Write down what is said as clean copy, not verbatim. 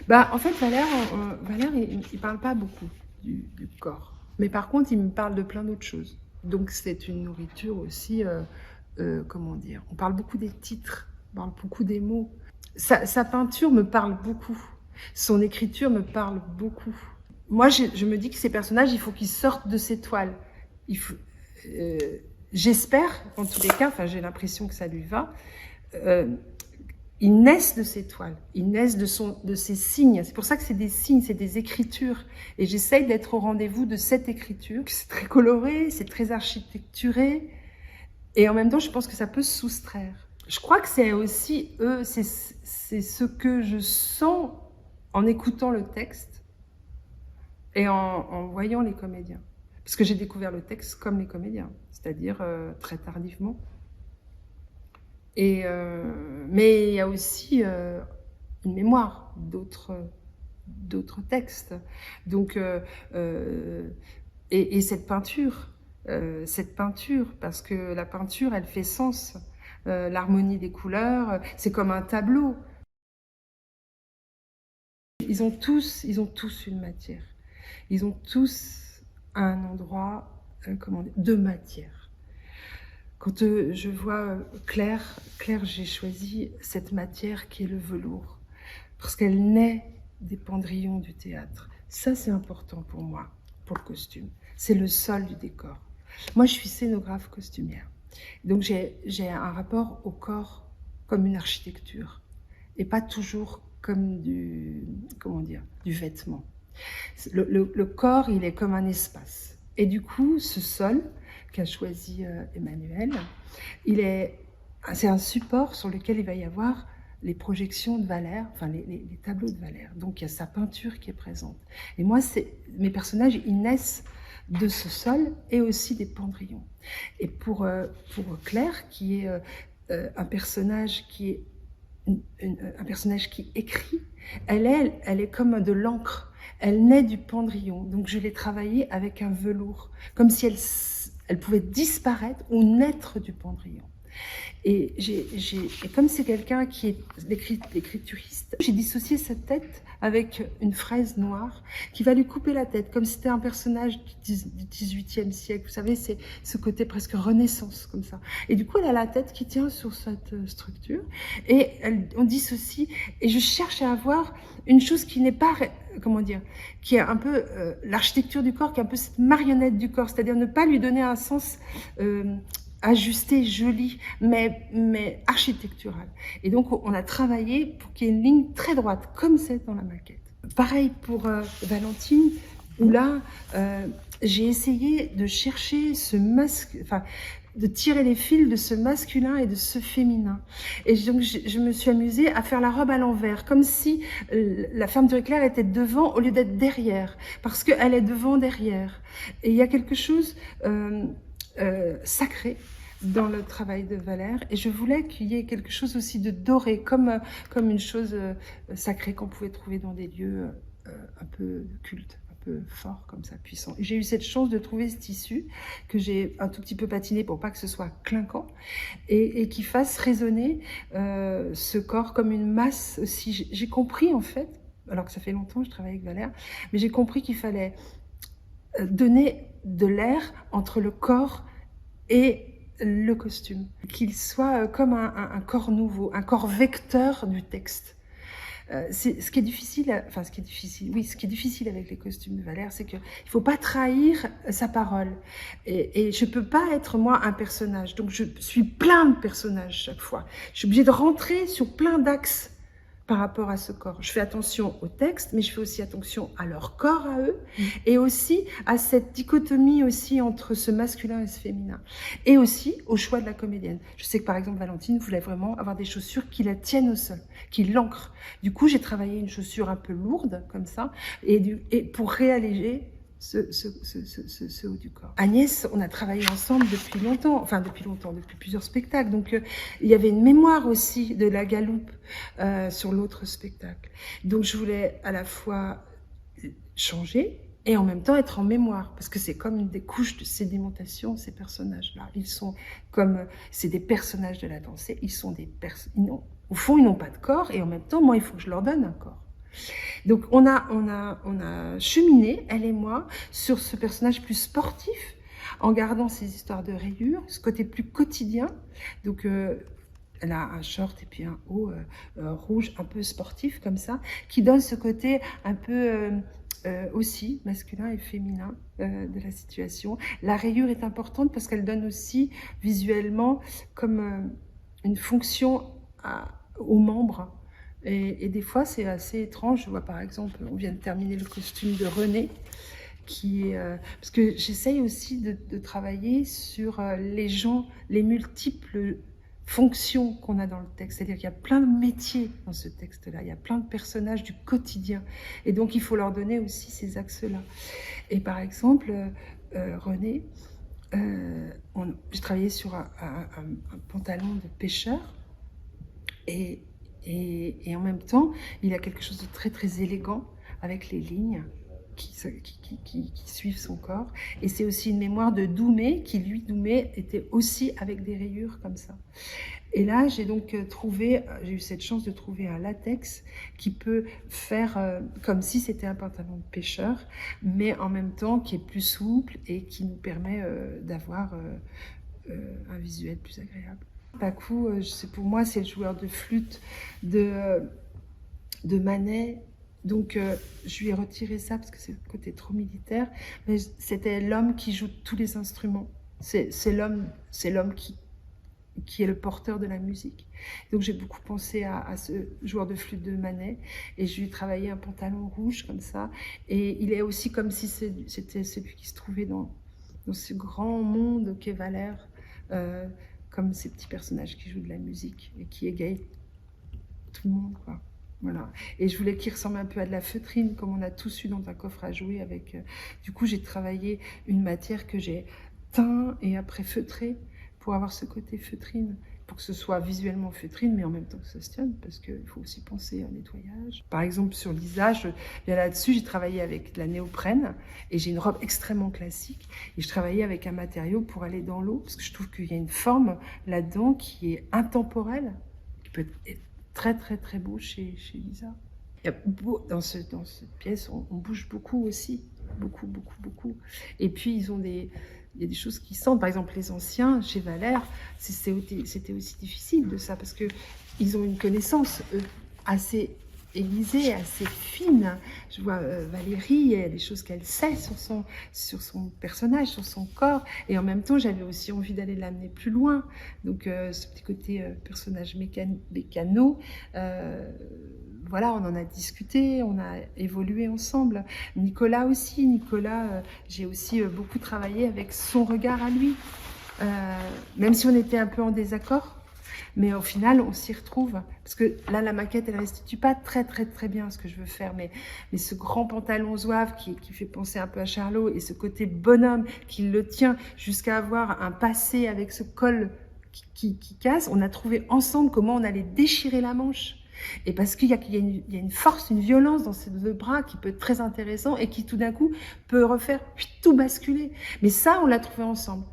Bah, en fait, Valère, il parle pas beaucoup du corps. Mais par contre, il me parle de plein d'autres choses. Donc, c'est une nourriture aussi, comment dire, on parle beaucoup des titres, on parle beaucoup des mots. Sa peinture me parle beaucoup. Son écriture me parle beaucoup. Moi, je me dis que ces personnages, il faut qu'ils sortent de ces toiles. Il faut, euh, j'espère, en tous les cas, enfin, j'ai l'impression que ça lui va, euh, ils naissent de ces toiles, ils naissent de ces signes. C'est pour ça que c'est des signes, c'est des écritures. Et j'essaye d'être au rendez-vous de cette écriture. C'est très coloré, c'est très architecturé. Et en même temps, je pense que ça peut se soustraire. Je crois que c'est aussi eux, c'est ce que je sens en écoutant le texte et en voyant les comédiens. Parce que j'ai découvert le texte comme les comédiens, c'est-à-dire très tardivement. Mais il y a aussi une mémoire d'autres textes. Donc, et cette peinture, parce que la peinture, elle fait sens. L'harmonie des couleurs, c'est comme un tableau. Ils ont tous une matière. Ils ont tous un endroit, comment dire, de matière. Quand je vois Claire, j'ai choisi cette matière qui est le velours, parce qu'elle naît des pendrillons du théâtre. Ça, c'est important pour moi, pour le costume. C'est le sol du décor. Moi, je suis scénographe costumière. Donc, j'ai un rapport au corps comme une architecture, et pas toujours comme du vêtement. Le corps, il est comme un espace. Et du coup, ce sol qu'a choisi Emmanuel, c'est un support sur lequel il va y avoir les projections de Valère, enfin les tableaux de Valère. Donc il y a sa peinture qui est présente. Et moi, mes personnages, ils naissent de ce sol et aussi des pendrillons. Et pour Claire, qui est un personnage qui écrit, elle est comme de l'encre. Elle naît du pendrillon. Donc je l'ai travaillée avec un velours, comme si elle pouvait disparaître ou naître du pendrillon. Et comme c'est quelqu'un qui est l'écrituriste, j'ai dissocié sa tête avec une fraise noire qui va lui couper la tête, comme si c'était un personnage du XVIIIe siècle. Vous savez, c'est ce côté presque renaissance, comme ça. Et du coup, elle a la tête qui tient sur cette structure. Et on dissocie. Et je cherche à avoir une chose qui n'est pas, comment dire, qui est un peu l'architecture du corps, qui est un peu cette marionnette du corps, c'est-à-dire ne pas lui donner un sens ajusté, joli, mais architectural. Et donc, on a travaillé pour qu'il y ait une ligne très droite, comme c'est dans la maquette. Pareil pour Valentine, où là, j'ai essayé de chercher de tirer les fils de ce masculin et de ce féminin. Et donc, je me suis amusée à faire la robe à l'envers, comme si la femme de Claire était devant au lieu d'être derrière, parce qu'elle est devant, derrière. Et il y a quelque chose sacré dans le travail de Valère, et je voulais qu'il y ait quelque chose aussi de doré, comme une chose sacrée qu'on pouvait trouver dans des lieux un peu cultes, un peu forts comme ça, puissants. Et j'ai eu cette chance de trouver ce tissu que j'ai un tout petit peu patiné pour pas que ce soit clinquant, et qui fasse résonner ce corps comme une masse aussi. J'ai compris en fait, alors que ça fait longtemps que je travaille avec Valère, mais j'ai compris qu'il fallait donner de l'air entre le corps et le costume, qu'il soit comme un corps nouveau, un corps vecteur du texte. Ce qui est difficile avec les costumes de Valère, c'est qu'il ne faut pas trahir sa parole. Et je ne peux pas être, moi, un personnage. Donc, je suis plein de personnages chaque fois. Je suis obligée de rentrer sur plein d'axes par rapport à ce corps. Je fais attention au texte, mais je fais aussi attention à leur corps à eux, et aussi à cette dichotomie aussi entre ce masculin et ce féminin, et aussi au choix de la comédienne. Je sais que par exemple Valentine voulait vraiment avoir des chaussures qui la tiennent au sol, qui l'ancrent. Du coup, j'ai travaillé une chaussure un peu lourde comme ça, et pour réalléger ce haut du corps. Agnès, on a travaillé ensemble depuis longtemps, depuis plusieurs spectacles. Donc, il y avait une mémoire aussi de la galoupe sur l'autre spectacle. Donc, je voulais à la fois changer et en même temps être en mémoire, parce que c'est comme des couches de sédimentation, ces personnages-là. Ils sont comme, c'est des personnages de la danse, au fond, ils n'ont pas de corps, et en même temps, moi, il faut que je leur donne un corps. Donc on a cheminé, elle et moi, sur ce personnage plus sportif, en gardant ces histoires de rayures, ce côté plus quotidien. Donc elle a un short et puis un haut rouge un peu sportif comme ça, qui donne ce côté un peu aussi masculin et féminin de la situation. La rayure est importante parce qu'elle donne aussi visuellement comme une fonction aux membres. Et des fois, c'est assez étrange. Je vois par exemple, on vient de terminer le costume de René, qui est, parce que j'essaye aussi de travailler sur les gens, les multiples fonctions qu'on a dans le texte. C'est-à-dire qu'il y a plein de métiers dans ce texte-là, il y a plein de personnages du quotidien. Et donc, il faut leur donner aussi ces axes-là. Et par exemple, René, j'ai travaillé sur un pantalon de pêcheur et en même temps, il a quelque chose de très très élégant avec les lignes qui suivent son corps. Et c'est aussi une mémoire de Doumé, qui lui, Doumé, était aussi avec des rayures comme ça. Et là, j'ai donc j'ai eu cette chance de trouver un latex qui peut faire comme si c'était un pantalon de pêcheur, mais en même temps qui est plus souple et qui nous permet d'avoir un visuel plus agréable. Paco, pour moi, c'est le joueur de flûte de Manet. Donc, je lui ai retiré ça parce que c'est le côté trop militaire. Mais c'était l'homme qui joue tous les instruments. C'est l'homme qui est le porteur de la musique. Donc, j'ai beaucoup pensé à ce joueur de flûte de Manet. Et je lui ai travaillé un pantalon rouge comme ça. Et il est aussi comme si c'était celui qui se trouvait dans ce grand monde qu'est Valère. Comme ces petits personnages qui jouent de la musique et qui égayent tout le monde, quoi. Voilà. Et je voulais qu'il ressemble un peu à de la feutrine, comme on a tous eu dans un coffre à jouer avec... Du coup, j'ai travaillé une matière que j'ai teint et après feutré pour avoir ce côté feutrine, pour que ce soit visuellement feutrine, mais en même temps que ça se tienne, parce qu'il faut aussi penser à nettoyage. Par exemple, sur Lisa, là-dessus, j'ai travaillé avec de la néoprène, et j'ai une robe extrêmement classique, et je travaillais avec un matériau pour aller dans l'eau, parce que je trouve qu'il y a une forme là-dedans qui est intemporelle, qui peut être très très très beau chez Lisa. Dans cette pièce, on bouge beaucoup aussi, beaucoup. Et puis, il y a des choses qui sentent. Par exemple, les anciens, chez Valère, c'était aussi difficile de ça, parce qu'ils ont une connaissance assez aiguisée, assez fine. Je vois Valérie, il y a des choses qu'elle sait sur son personnage, sur son corps. Et en même temps, j'avais aussi envie d'aller l'amener plus loin. Donc, ce petit côté personnage mécano, voilà, on en a discuté, on a évolué ensemble. Nicolas aussi, j'ai aussi beaucoup travaillé avec son regard à lui, même si on était un peu en désaccord, mais au final, on s'y retrouve. Parce que là, la maquette, elle restitue pas très bien ce que je veux faire, mais ce grand pantalon zouave qui fait penser un peu à Charlot, et ce côté bonhomme qui le tient jusqu'à avoir un passé avec ce col qui casse, on a trouvé ensemble comment on allait déchirer la manche. Et parce qu'il y a une force, une violence dans ces deux bras qui peut être très intéressant et qui tout d'un coup peut refaire tout basculer. Mais ça, on l'a trouvé ensemble.